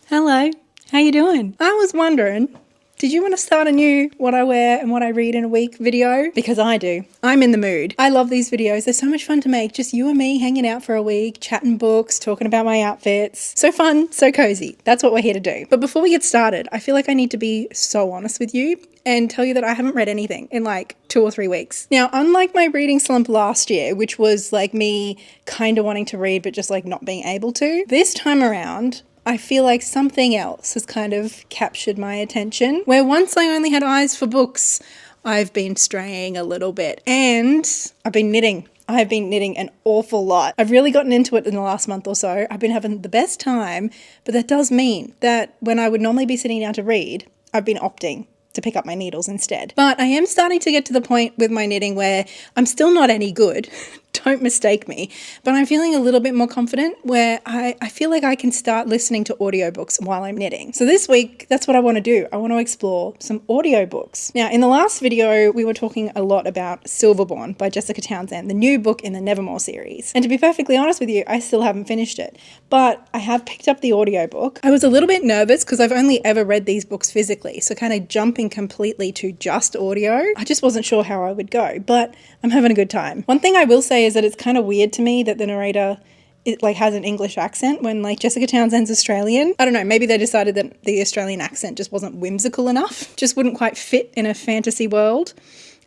Hello, how you doing? I was wondering, did you want to start a new what I wear and what I read in a week video? Because I do. I'm in the mood. I love these videos. They're so much fun to make. Just you and me hanging out for a week, chatting books, talking about my outfits. So fun, so cozy. That's what we're here to do. But before we get started, I feel like I need to be so honest with you and tell you that I haven't read anything in like 2 or 3 weeks. Now, unlike my reading slump last year, which was like me kind of wanting to read but just like not being able to, this time around, I feel like something else has kind of captured my attention, where once I only had eyes for books, I've been straying a little bit. And I've been knitting. I've been knitting an awful lot. I've really gotten into it in the last month or so. I've been having the best time, but that does mean that when I would normally be sitting down to read, I've been opting to pick up my needles instead. But I am starting to get to the point with my knitting where I'm still not any good. Don't mistake me, but I'm feeling a little bit more confident where I feel like I can start listening to audiobooks while I'm knitting. So this week, that's what I want to do. I want to explore some audiobooks. Now, in the last video, we were talking a lot about Silverborn by Jessica Townsend, the new book in the Nevermore series. And to be perfectly honest with you, I still haven't finished it, but I have picked up the audiobook. I was a little bit nervous because I've only ever read these books physically, so kind of jumping completely to just audio, I just wasn't sure how I would go, but I'm having a good time. One thing I will say is that it's kind of weird to me that the narrator has an English accent when like Jessica Townsend's Australian. I don't know, maybe they decided that the Australian accent just wasn't whimsical enough, just wouldn't quite fit in a fantasy world.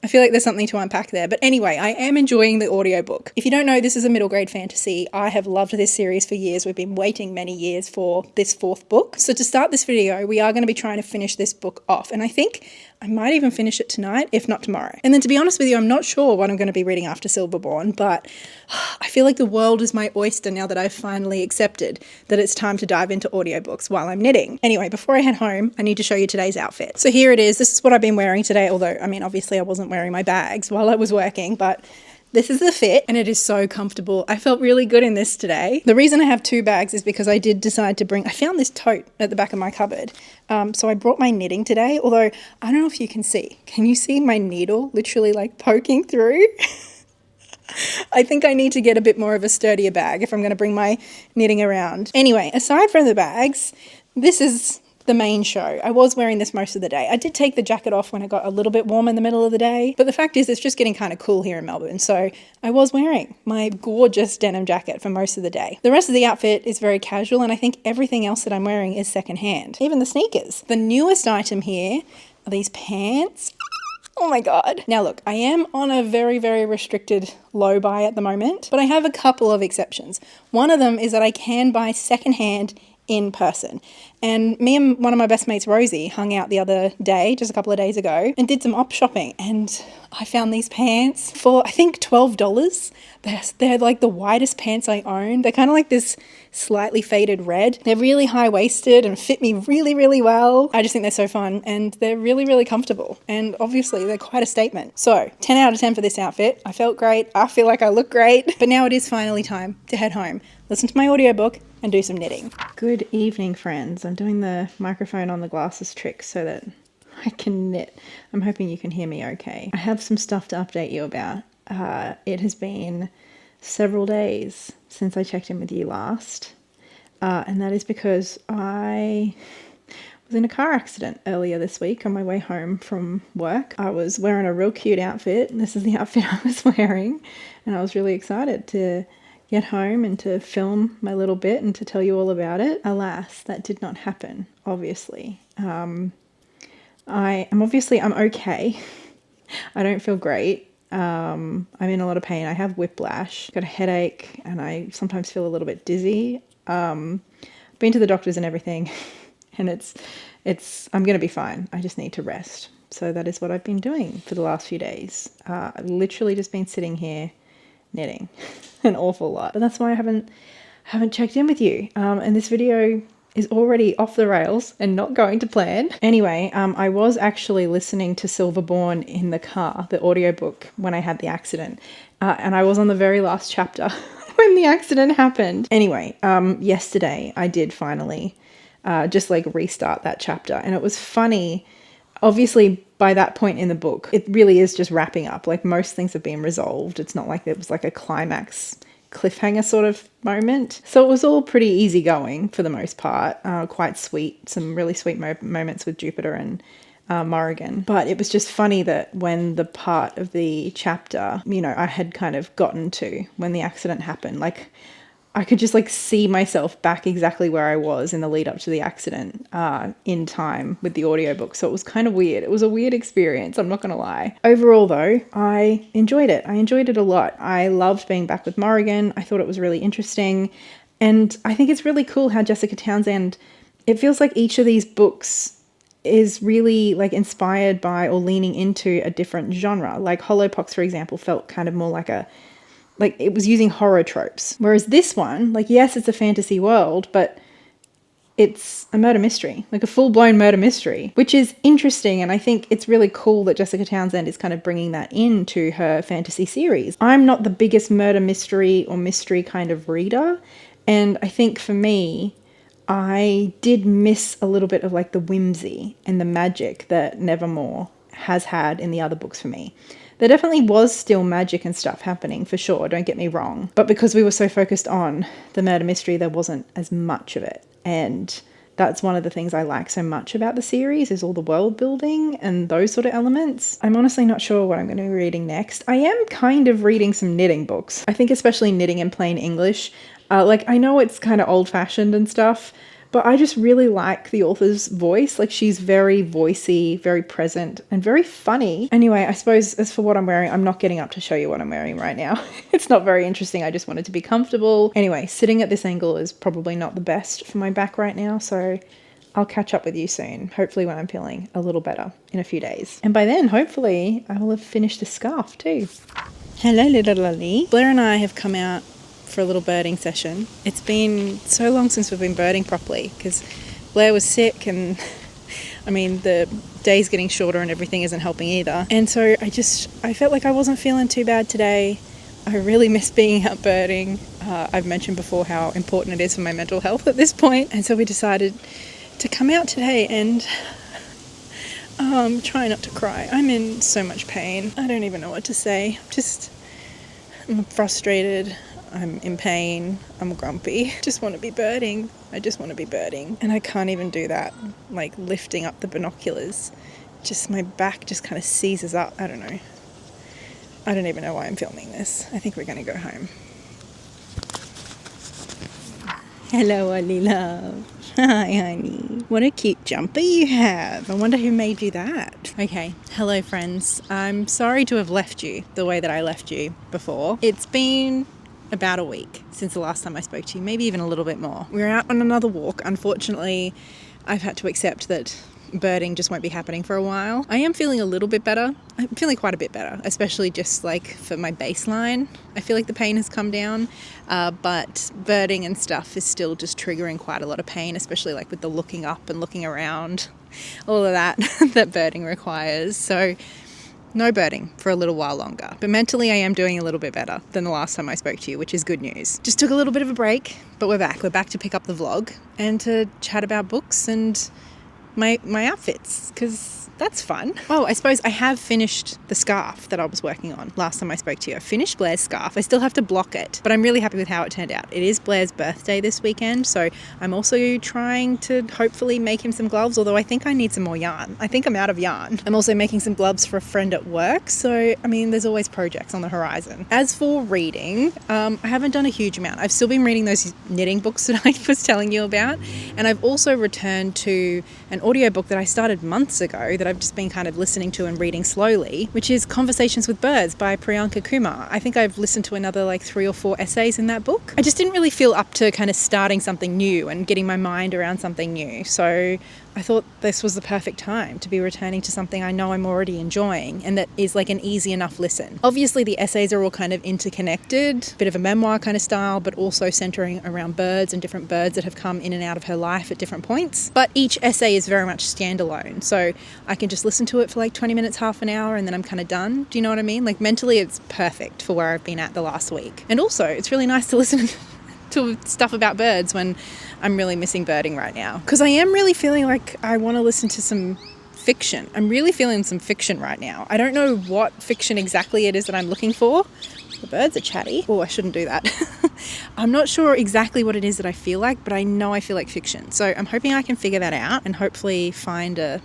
I feel like there's something to unpack there. But anyway, I am enjoying the audiobook. If you don't know, this is a middle grade fantasy. I have loved this series for years. We've been waiting many years for this 4th book. So to start this video, we are going to be trying to finish this book off. And I think I might even finish it tonight, if not tomorrow. And then to be honest with you, I'm not sure what I'm going to be reading after Silverborn, but I feel like the world is my oyster now that I've finally accepted that it's time to dive into audiobooks while I'm knitting. Anyway, before I head home, I need to show you today's outfit. So here it is. This is what I've been wearing today, although, I mean, obviously I wasn't wearing my bags while I was working, but this is the fit and it is so comfortable. I felt really good in this today. The reason I have 2 bags is because I did decide to I found this tote at the back of my cupboard. So I brought my knitting today, although I don't know if you can see. Can you see my needle literally like poking through? I think I need to get a bit more of a sturdier bag if I'm going to bring my knitting around. Anyway, aside from the bags, this is the main show. I was wearing this most of the day. I did take the jacket off when it got a little bit warm in the middle of the day, but the fact is it's just getting kind of cool here in Melbourne, so I was wearing my gorgeous denim jacket for most of the day. The rest of the outfit is very casual, and I think everything else that I'm wearing is secondhand. Even the sneakers. The newest item here are these pants. Oh my God. Now look, I am on a very, very restricted low buy at the moment, but I have a couple of exceptions. One of them is that I can buy secondhand in person. And me and one of my best mates, Rosie, hung out the other day, just a couple of days ago, and did some op shopping. And I found these pants for, I think, $12. They're like the widest pants I own. They're kind of like this slightly faded red. They're really high-waisted and fit me really, really well. I just think they're so fun and they're really, really comfortable. And obviously they're quite a statement. So 10 out of 10 for this outfit. I felt great. I feel like I look great. But now it is finally time to head home, listen to my audiobook, and do some knitting. Good evening, friends. I'm doing the microphone on the glasses trick so that I can knit. I'm hoping you can hear me okay. I have some stuff to update you about. It has been several days since I checked in with you last, and that is because I was in a car accident earlier this week on my way home from work. I was wearing a real cute outfit, and this is the outfit I was wearing, and I was really excited to get home and to film my little bit and to tell you all about it. Alas, that did not happen, obviously. I'm okay. I don't feel great. I'm in a lot of pain. I have whiplash, got a headache, and I sometimes feel a little bit dizzy. Been to the doctors and everything, and I'm going to be fine. I just need to rest. So that is what I've been doing for the last few days. I've literally just been sitting here knitting an awful lot. But that's why I haven't checked in with you. And this video is already off the rails and not going to plan. Anyway, I was actually listening to Silverborn in the car, the audiobook, when I had the accident. And I was on the very last chapter when the accident happened. Anyway, yesterday I did finally just like restart that chapter. And it was funny. Obviously, by that point in the book, it really is just wrapping up. Like most things have been resolved. It's not like there was like a climax cliffhanger sort of moment. So it was all pretty easygoing for the most part, quite sweet, some really sweet moments with Jupiter and Morrigan. But it was just funny that when the part of the chapter, you know, I had kind of gotten to when the accident happened, like I could just like see myself back exactly where I was in the lead up to the accident in time with the audiobook. So it was kind of weird. It was a weird experience, I'm not going to lie. Overall though, I enjoyed it. I enjoyed it a lot. I loved being back with Morrigan. I thought it was really interesting. And I think it's really cool how Jessica Townsend, it feels like each of these books is really like inspired by or leaning into a different genre. Like Hollowpox, for example, felt kind of more like it was using horror tropes. Whereas this one, like, yes, it's a fantasy world, but it's a murder mystery, like a full-blown murder mystery, which is interesting. And I think it's really cool that Jessica Townsend is kind of bringing that into her fantasy series. I'm not the biggest murder mystery or mystery kind of reader. And I think for me, I did miss a little bit of like the whimsy and the magic that Nevermore has had in the other books for me. There definitely was still magic and stuff happening, for sure, don't get me wrong. But because we were so focused on the murder mystery, there wasn't as much of it. And that's one of the things I like so much about the series, is all the world building and those sort of elements. I'm honestly not sure what I'm going to be reading next. I am kind of reading some knitting books. I think especially knitting in plain English. Like, I know it's kind of old-fashioned and stuff, but I just really like the author's voice. Like, she's very voicey, very present, and very funny. Anyway, I suppose as for what I'm wearing, I'm not getting up to show you what I'm wearing right now. It's not very interesting. I just wanted to be comfortable. Anyway, sitting at this angle is probably not the best for my back right now, so I'll catch up with you soon, hopefully when I'm feeling a little better in a few days. And by then, hopefully, I will have finished the scarf too. Hello, little lolly. Blair and I have come out for a little birding session. It's been so long since we've been birding properly because Blair was sick, and I mean the day's getting shorter and everything isn't helping either. And so I felt like I wasn't feeling too bad today. I really miss being out birding. I've mentioned before how important it is for my mental health at this point, and so we decided to come out today and try not to cry. I'm in so much pain. I don't even know what to say. I'm frustrated. I'm in pain, I'm grumpy, just want to be birding. I just want to be birding. And I can't even do that, like lifting up the binoculars. Just my back just kind of seizes up. I don't know. I don't even know why I'm filming this. I think we're going to go home. Hello, Ollie love. Hi, honey. What a cute jumper you have. I wonder who made you that. Okay, hello friends. I'm sorry to have left you the way that I left you before. It's been about a week since the last time I spoke to you, maybe even a little bit more. We're out on another walk. Unfortunately, I've had to accept that birding just won't be happening for a while. I am feeling a little bit better. I'm feeling quite a bit better, especially just like for my baseline. I feel like the pain has come down, but birding and stuff is still just triggering quite a lot of pain, especially like with the looking up and looking around, all of that that birding requires. So no birding for a little while longer. But mentally I am doing a little bit better than the last time I spoke to you, which is good news. Just took a little bit of a break, but we're back. We're back to pick up the vlog and to chat about books and my outfits, because that's fun. Oh, I suppose I have finished the scarf that I was working on last time I spoke to you. I finished Blair's scarf. I still have to block it, but I'm really happy with how it turned out. It is Blair's birthday this weekend, so I'm also trying to hopefully make him some gloves, although I think I need some more yarn. I think I'm out of yarn. I'm also making some gloves for a friend at work, so I mean, there's always projects on the horizon. As for reading, I haven't done a huge amount. I've still been reading those knitting books that I was telling you about, and I've also returned to an audiobook that I started months ago that I've just been kind of listening to and reading slowly, which is Conversations with Birds by Priyanka Kumar. I think I've listened to another like 3 or 4 essays in that book. I just didn't really feel up to kind of starting something new and getting my mind around something new. So I thought this was the perfect time to be returning to something I know I'm already enjoying and that is like an easy enough listen. Obviously the essays are all kind of interconnected, bit of a memoir kind of style, but also centering around birds and different birds that have come in and out of her life at different points. But each essay is very much standalone, so I can just listen to it for like 20 minutes, half an hour, and then I'm kind of done. Do you know what I mean? Like mentally it's perfect for where I've been at the last week. And also it's really nice to listen to stuff about birds when I'm really missing birding right now, because I am really feeling like I want to listen to some fiction. I'm really feeling some fiction right now. I don't know what fiction exactly it is that I'm looking for. The birds are chatty. Oh, I shouldn't do that. I'm not sure exactly what it is that I feel like, but I know I feel like fiction. So I'm hoping I can figure that out and hopefully find an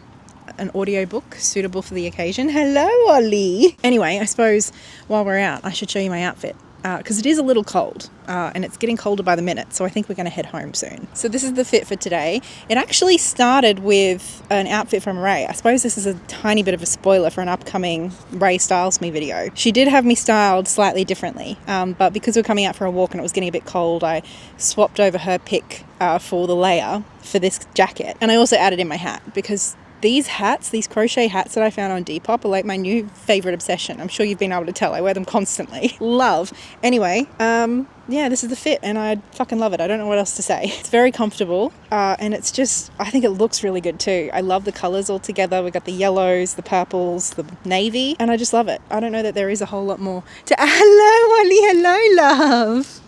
audiobook suitable for the occasion. Hello, Ollie. Anyway, I suppose while we're out, I should show you my outfit. Because it is a little cold and it's getting colder by the minute, so I think we're going to head home soon. So this is the fit for today. It actually started with an outfit from Ray. I suppose this is a tiny bit of a spoiler for an upcoming Ray Styles Me video. She did have me styled slightly differently, but because we're coming out for a walk and it was getting a bit cold, I swapped over her pick for the layer for this jacket. And I also added in my hat because these hats, these crochet hats that I found on Depop are like my new favourite obsession. I'm sure you've been able to tell. I wear them constantly. Love. Anyway, yeah, this is the fit and I fucking love it. I don't know what else to say. It's very comfortable and it's just, I think it looks really good too. I love the colours all together. We've got the yellows, the purples, the navy, and I just love it. I don't know that there is a whole lot more to... Hello, Ollie. Hello, love.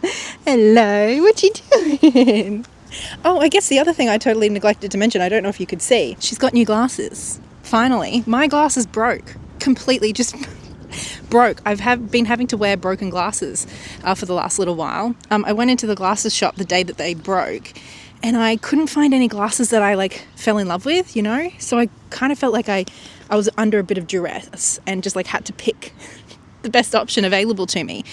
Hello. What you doing? Oh, I guess the other thing I totally neglected to mention, I don't know if you could see, she's got new glasses. Finally. My glasses broke. Completely just broke. I've been having to wear broken glasses for the last little while. I went into the glasses shop the day that they broke and I couldn't find any glasses that I fell in love with, you know? So I kind of felt like I was under a bit of duress and just had to pick the best option available to me.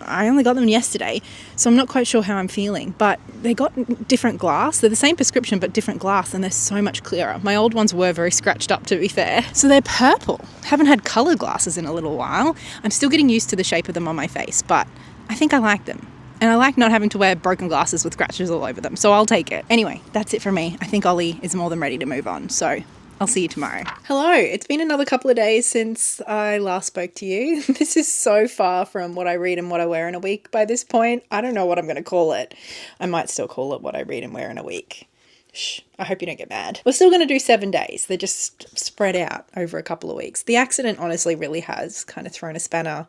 I only got them yesterday, so I'm not quite sure how I'm feeling, but they got different glass. They're the same prescription, but different glass, and they're so much clearer. My old ones were very scratched up, to be fair. So they're purple. Haven't had colour glasses in a little while. I'm still getting used to the shape of them on my face, but I think I like them. And I like not having to wear broken glasses with scratches all over them, so I'll take it. Anyway, that's it from me. I think Ollie is more than ready to move on, so I'll see you tomorrow. Hello, it's been another couple of days since I last spoke to you. This is so far from what I read and what I wear in a week by this point. I don't know what I'm going to call it. I might still call it what I read and wear in a week. Shh, I hope you don't get mad. We're still going to do 7 days. They're just spread out over a couple of weeks. The accident honestly really has kind of thrown a spanner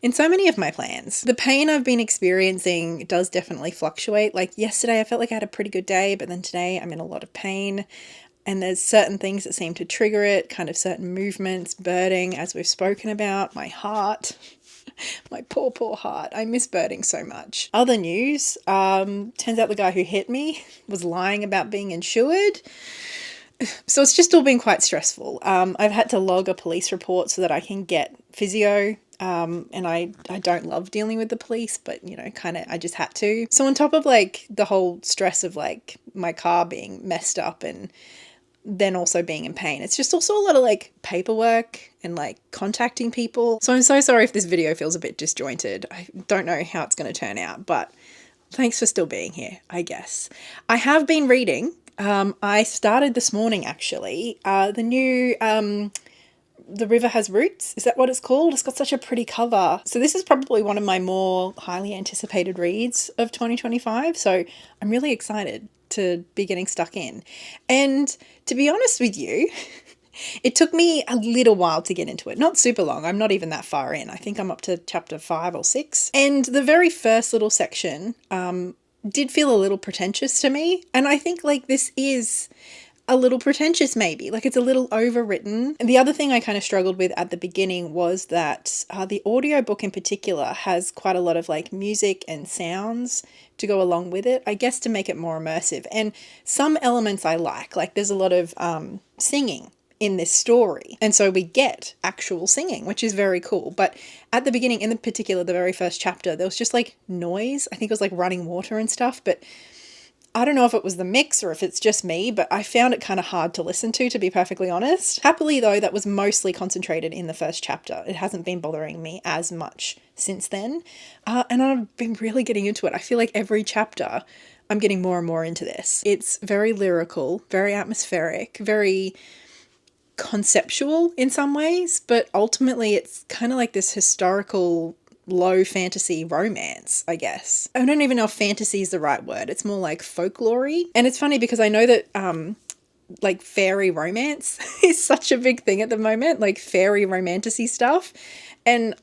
in so many of my plans. The pain I've been experiencing does definitely fluctuate. Like yesterday, I felt like I had a pretty good day, but then today I'm in a lot of pain. And there's certain things that seem to trigger it, kind of certain movements, birding, as we've spoken about, my heart, my poor, poor heart. I miss birding so much. Other news, turns out the guy who hit me was lying about being insured. So it's just all been quite stressful. I've had to log a police report so that I can get physio. And I don't love dealing with the police, but you know, kind of, I just had to. So on top of the whole stress of my car being messed up and then also being in pain, it's just also a lot of paperwork and contacting people. So I'm so sorry if this video feels a bit disjointed. I don't know how it's going to turn out, but thanks for still being here, I guess. I have been reading. I started this morning actually, the new, The River Has Roots. Is that what it's called? It's got such a pretty cover. So this is probably one of my more highly anticipated reads of 2025. So I'm really excited to be getting stuck in. And to be honest with you, it took me a little while to get into it. Not super long. I'm not even that far in. I think I'm up to chapter 5 or 6. And the very first little section did feel a little pretentious to me. And I think this is a little pretentious maybe, it's a little overwritten. And the other thing I kind of struggled with at the beginning was that the audiobook in particular has quite a lot of music and sounds to go along with it, I guess to make it more immersive. And some elements I like there's a lot of singing in this story. And so we get actual singing, which is very cool. But at the beginning, in the particular, the very first chapter, there was just noise. I think it was running water and stuff, but I don't know if it was the mix or if it's just me, but I found it kind of hard to listen to be perfectly honest. Happily though, that was mostly concentrated in the first chapter. It hasn't been bothering me as much since then. And I've been really getting into it. I feel like every chapter I'm getting more and more into this. It's very lyrical, very atmospheric, very conceptual in some ways, but ultimately it's kind of this historical low fantasy romance, I guess. I don't even know if fantasy is the right word. It's more folklore-y. And it's funny because I know that fairy romance is such a big thing at the moment, fairy romantasy stuff. And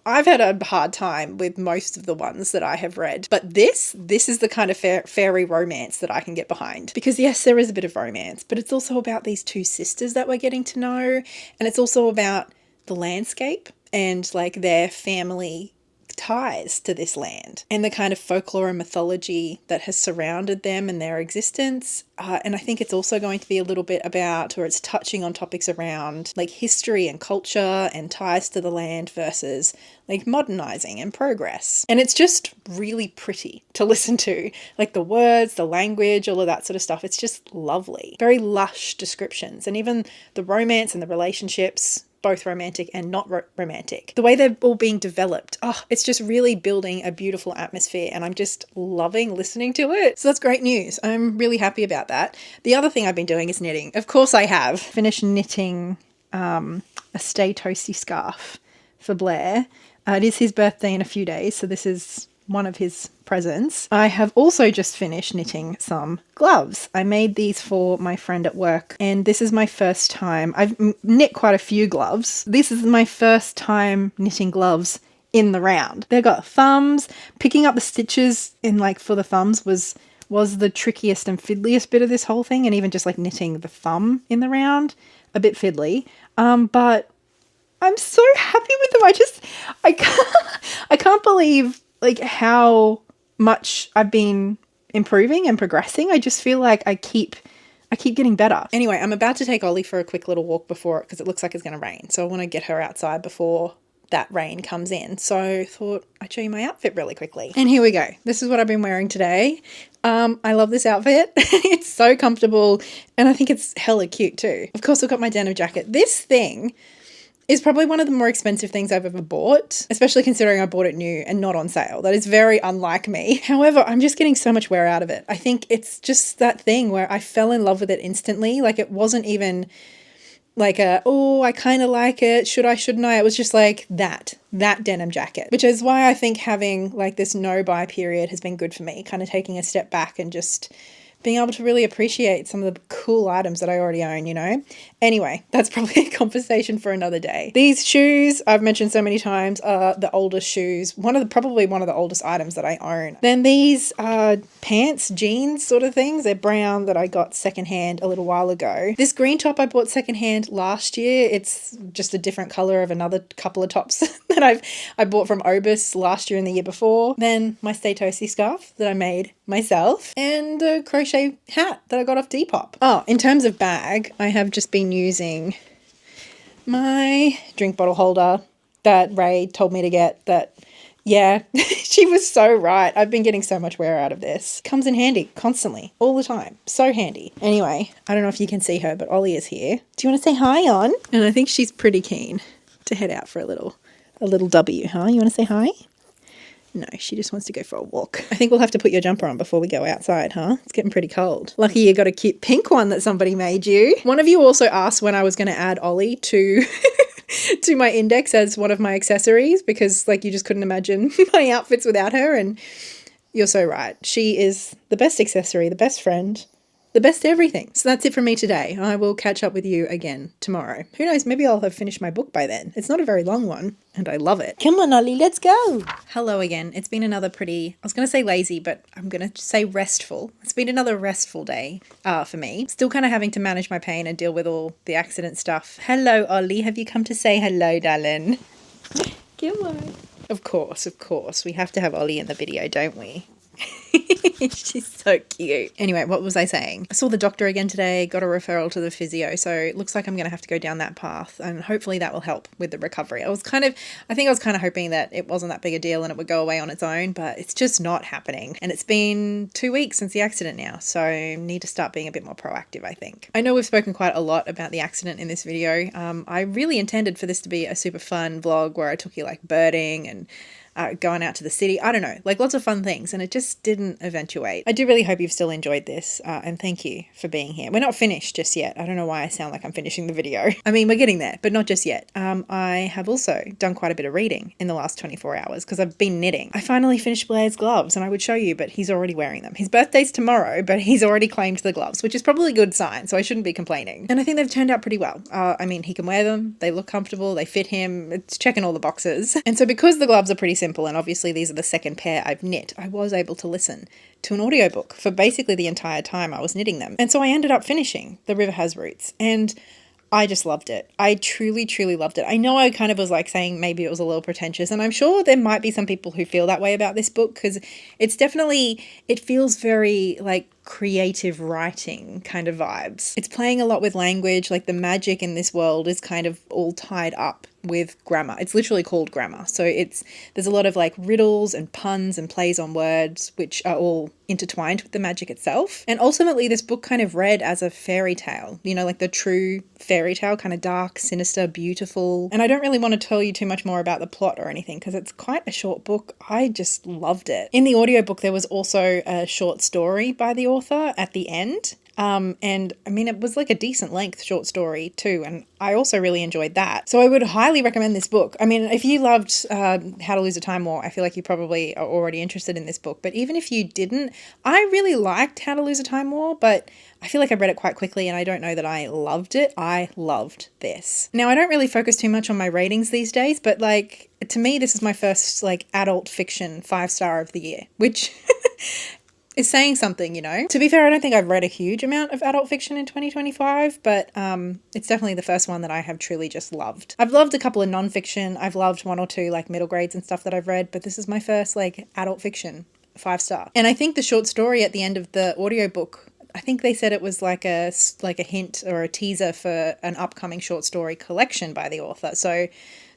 I've had a hard time with most of the ones that I have read, but this is the kind of fairy romance that I can get behind. Because yes, there is a bit of romance, but it's also about these two sisters that we're getting to know, and it's also about the landscape and like their family ties to this land and the kind of folklore and mythology that has surrounded them and their existence. And I think it's also going to be a little bit about, or it's touching on topics around like history and culture and ties to the land versus like modernizing and progress. And it's just really pretty to listen to, like the words, the language, all of that sort of stuff. It's just lovely. Very lush descriptions, and even the romance and the relationships, both romantic and not romantic. The way they're all being developed, it's just really building a beautiful atmosphere, and I'm just loving listening to it. So that's great news. I'm really happy about that. The other thing I've been doing is knitting. Of course I have. Finished knitting a Stay Toasty scarf for Blair. It is his birthday in a few days, so this is one of his presents. I have also just finished knitting some gloves. I made these for my friend at work, and this is my first time. I've knit quite a few gloves. This is my first time knitting gloves in the round. They've got thumbs. Picking up the stitches in like for the thumbs was the trickiest and fiddliest bit of this whole thing, and even just like knitting the thumb in the round, a bit fiddly. But I'm so happy with them. I can't believe like how much I've been improving and progressing. I just feel like I keep getting better. Anyway, I'm about to take Ollie for a quick little walk because it looks like it's going to rain. So I want to get her outside before that rain comes in. So I thought I'd show you my outfit really quickly. And here we go. This is what I've been wearing today. I love this outfit. It's so comfortable, and I think it's hella cute too. Of course, I've got my denim jacket. This thing is probably one of the more expensive things I've ever bought, especially considering I bought it new and not on sale. That is very unlike me. However, I'm just getting so much wear out of it. I think it's just that thing where I fell in love with it instantly. Like, it wasn't even like I kind of like it. Should I, shouldn't I? It was just like that denim jacket, which is why I think having like this no buy period has been good for me, kind of taking a step back and just being able to really appreciate some of the cool items that I already own, you know? Anyway, that's probably a conversation for another day. These shoes, I've mentioned so many times, are the oldest shoes. Probably one of the oldest items that I own. Then these pants, jeans sort of things. They're brown, that I got secondhand a little while ago. This green top I bought secondhand last year. It's just a different color of another couple of tops that I bought from Obus last year and the year before. Then my Stay Toasty scarf that I made myself, and a crochet hat that I got off Depop. Oh, in terms of bag, I have just been using my drink bottle holder that Ray told me to get. That, yeah, she was so right. I've been getting so much wear out of this. Comes in handy constantly, all the time. So handy. Anyway, I don't know if you can see her, but Ollie is here. Do you want to say hi, On? And I think she's pretty keen to head out for a little W, huh? You want to say hi? No, she just wants to go for a walk. I think we'll have to put your jumper on before we go outside, huh? It's getting pretty cold. Lucky you got a cute pink one that somebody made you. One of you also asked when I was going to add Ollie to to my index as one of my accessories, because like you just couldn't imagine my outfits without her, and you're so right. She is the best accessory, the best friend, the best everything. So that's it from me today. I will catch up with you again tomorrow. Who knows, maybe I'll have finished my book by then. It's not a very long one, and I love it. Come on, Ollie, let's go. Hello again. It's been another I was going to say lazy, but I'm going to say restful. It's been another restful day for me. Still kind of having to manage my pain and deal with all the accident stuff. Hello, Ollie. Have you come to say hello, darling? Come on. Of course. We have to have Ollie in the video, don't we? She's so cute. Anyway, what was I saying? I saw the doctor again today, got a referral to the physio, so it looks like I'm going to have to go down that path, and hopefully that will help with the recovery. I think I was kind of hoping that it wasn't that big a deal and it would go away on its own, but it's just not happening. And it's been 2 weeks since the accident now, so I need to start being a bit more proactive, I think. I know we've spoken quite a lot about the accident in this video. I really intended for this to be a super fun vlog where I took you like birding and going out to the city. I don't know, like lots of fun things, and it just didn't eventuate. I do really hope you've still enjoyed this, and thank you for being here. We're not finished just yet. I don't know why I sound like I'm finishing the video. I mean, we're getting there, but not just yet. I have also done quite a bit of reading in the last 24 hours because I've been knitting. I finally finished Blair's gloves, and I would show you, but he's already wearing them. His birthday's tomorrow, but he's already claimed the gloves, which is probably a good sign, so I shouldn't be complaining. And I think they've turned out pretty well. I mean, he can wear them, they look comfortable, they fit him, it's checking all the boxes. And so because the gloves are pretty simple, and obviously these are the second pair I've knit, I was able to listen to an audiobook for basically the entire time I was knitting them. And so I ended up finishing The River Has Roots, and I just loved it. I truly, truly loved it. I know I kind of was like saying maybe it was a little pretentious, and I'm sure there might be some people who feel that way about this book, because it's definitely, it feels very like creative writing kind of vibes. It's playing a lot with language, like the magic in this world is kind of all tied up with grammar. It's literally called grammar. So there's a lot of like riddles and puns and plays on words, which are all intertwined with the magic itself. And ultimately this book kind of read as a fairy tale, you know, like the true fairy tale, kind of dark, sinister, beautiful. And I don't really want to tell you too much more about the plot or anything because it's quite a short book. I just loved it. In the audiobook, there was also a short story by the author at the end. And I mean, it was like a decent length short story too. And I also really enjoyed that. So I would highly recommend this book. I mean, if you loved How to Lose a Time War, I feel like you probably are already interested in this book. But even if you didn't, I really liked How to Lose a Time War, but I feel like I read it quite quickly and I don't know that I loved it. I loved this. Now, I don't really focus too much on my ratings these days, but like, to me, this is my first like adult fiction 5-star of the year, which is saying something, you know. To be fair, I don't think I've read a huge amount of adult fiction in 2025, but it's definitely the first one that I have truly just loved. I've loved a couple of non-fiction. I've loved one or two like middle grades and stuff that I've read, but this is my first like adult fiction 5-star. And I think the short story at the end of the audiobook, I think they said it was like a hint or a teaser for an upcoming short story collection by the author. So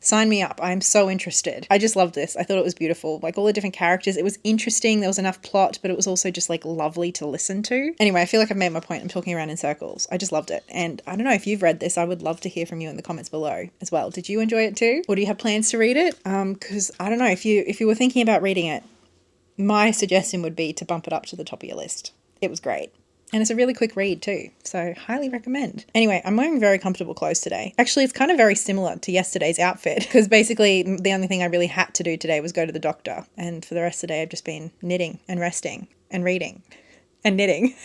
sign me up. I'm so interested. I just loved this. I thought it was beautiful. Like all the different characters. It was interesting. There was enough plot, but it was also just like lovely to listen to. Anyway, I feel like I've made my point. I'm talking around in circles. I just loved it. And I don't know if you've read this. I would love to hear from you in the comments below as well. Did you enjoy it too? Or do you have plans to read it? Because I don't know, if you were thinking about reading it, my suggestion would be to bump it up to the top of your list. It was great. And it's a really quick read too, so highly recommend. Anyway, I'm wearing very comfortable clothes today. Actually, it's kind of very similar to yesterday's outfit because basically the only thing I really had to do today was go to the doctor. And for the rest of the day, I've just been knitting and resting and reading and knitting.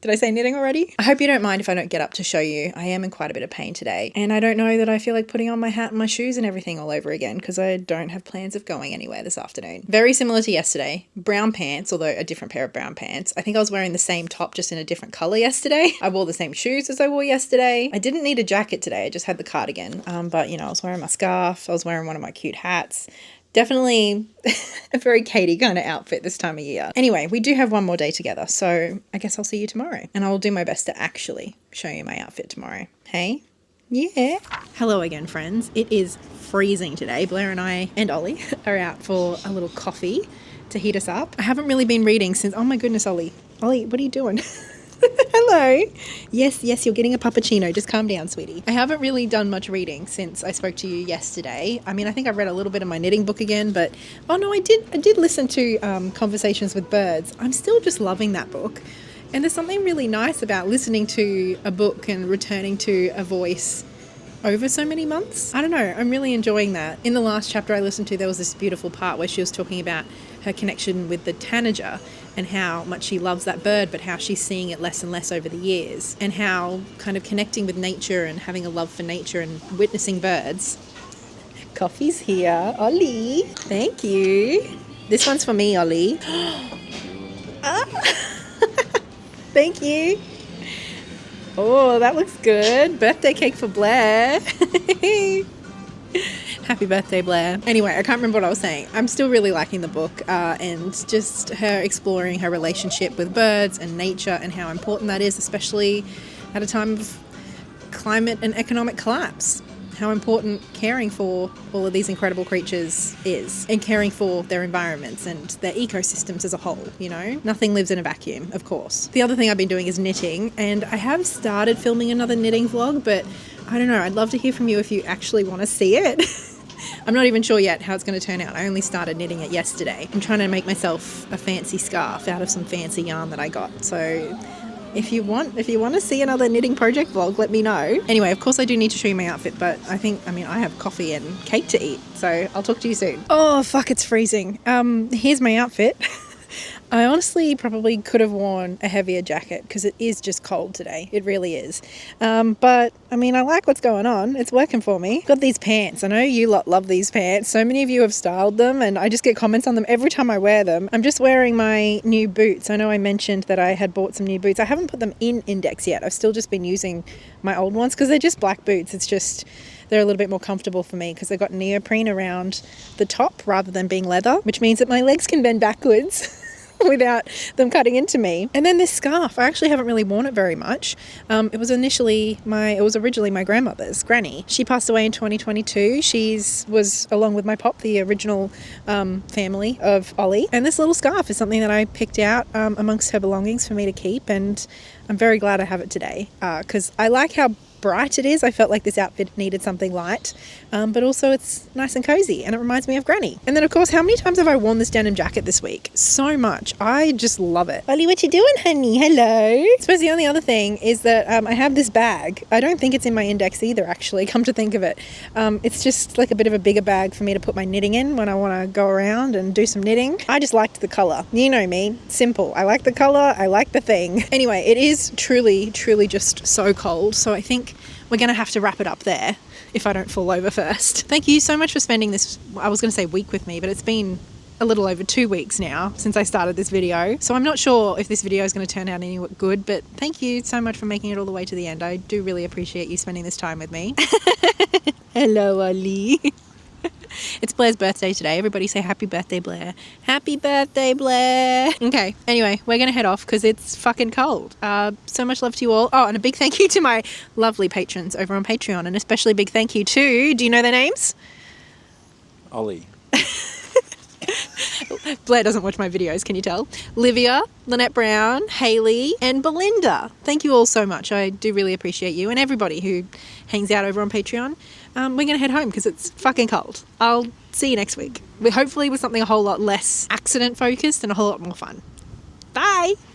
Did I say knitting already? I hope you don't mind if I don't get up to show you. I am in quite a bit of pain today. And I don't know that I feel like putting on my hat and my shoes and everything all over again because I don't have plans of going anywhere this afternoon. Very similar to yesterday. Brown pants, although a different pair of brown pants. I think I was wearing the same top just in a different colour yesterday. I wore the same shoes as I wore yesterday. I didn't need a jacket today. I just had the cardigan. But, you know, I was wearing my scarf. I was wearing one of my cute hats. Definitely a very Katey kind of outfit this time of year. Anyway, we do have one more day together, so I guess I'll see you tomorrow. And I will do my best to actually show you my outfit tomorrow. Hey? Yeah. Hello again, friends. It is freezing today. Blair and I and Ollie are out for a little coffee to heat us up. I haven't really been reading since... Oh my goodness, Ollie. Ollie, what are you doing? Hello. Yes, you're getting a puppuccino. Just calm down, sweetie. I haven't really done much reading since I spoke to you yesterday. I mean, I think I've read a little bit of my knitting book again, but oh no, I did listen to Conversations with Birds. I'm still just loving that book. And there's something really nice about listening to a book and returning to a voice over so many months. I don't know, I'm really enjoying that. In the last chapter I listened to, there was this beautiful part where she was talking about her connection with the tanager and how much she loves that bird, but how she's seeing it less and less over the years, and how kind of connecting with nature and having a love for nature and witnessing birds. Coffee's here. Ollie, thank you. This one's for me, Ollie. Thank you. Oh, that looks good. Birthday cake for Blair. Happy birthday, Blair. Anyway, I can't remember what I was saying. I'm still really liking the book and just her exploring her relationship with birds and nature and how important that is, especially at a time of climate and economic collapse. How important caring for all of these incredible creatures is, and caring for their environments and their ecosystems as a whole, you know? Nothing lives in a vacuum, of course. The other thing I've been doing is knitting, and I have started filming another knitting vlog, but I don't know, I'd love to hear from you if you actually want to see it. I'm not even sure yet how it's going to turn out. I only started knitting it yesterday. I'm trying to make myself a fancy scarf out of some fancy yarn that I got. So if you want to see another knitting project vlog, let me know. Anyway, of course I do need to show you my outfit, but I have coffee and cake to eat, so I'll talk to you soon. Oh fuck, it's freezing. Here's my outfit. I honestly probably could have worn a heavier jacket because it is just cold today. It really is. But I like what's going on. It's working for me. Got these pants. I know you lot love these pants. So many of you have styled them and I just get comments on them every time I wear them. I'm just wearing my new boots. I know I mentioned that I had bought some new boots. I haven't put them in index yet. I've still just been using my old ones because they're just black boots. It's just they're a little bit more comfortable for me because they've got neoprene around the top rather than being leather, which means that my legs can bend backwards without them cutting into me. And then this scarf, I actually haven't really worn it very much. It was originally my grandmother's, Granny. She passed away in 2022. Was along with my pop, the original family of Ollie. And this little scarf is something that I picked out amongst her belongings for me to keep, and I'm very glad I have it today because I like how bright it is. I felt like this outfit needed something light, but also it's nice and cozy and it reminds me of Granny. And then of course, how many times have I worn this denim jacket this week? So much. I just love it. Ollie, what you doing, honey? Hello. I suppose the only other thing is that I have this bag. I don't think it's in my index either, actually, come to think of it. It's just like a bit of a bigger bag for me to put my knitting in when I want to go around and do some knitting. I just liked the colour. You know me, simple. I like the colour, I like the thing. Anyway, it is truly, truly just so cold. So I think we're going to have to wrap it up there if I don't fall over first. Thank you so much for spending this, I was going to say week with me, but it's been a little over 2 weeks now since I started this video. So I'm not sure if this video is going to turn out any good, but thank you so much for making it all the way to the end. I do really appreciate you spending this time with me. Hello, Ollie. It's Blair's birthday today. Everybody say happy birthday, Blair. Happy birthday, Blair. Okay, anyway, we're going to head off because it's fucking cold. So much love to you all. Oh, and a big thank you to my lovely patrons over on Patreon, and especially big thank you to, do you know their names? Ollie. Blair doesn't watch my videos, can you tell? Livia, Lynette Brown, Hayley, and Belinda. Thank you all so much. I do really appreciate you and everybody who hangs out over on Patreon. We're going to head home because it's fucking cold. I'll see you next week. Hopefully with something a whole lot less accident focused and a whole lot more fun. Bye!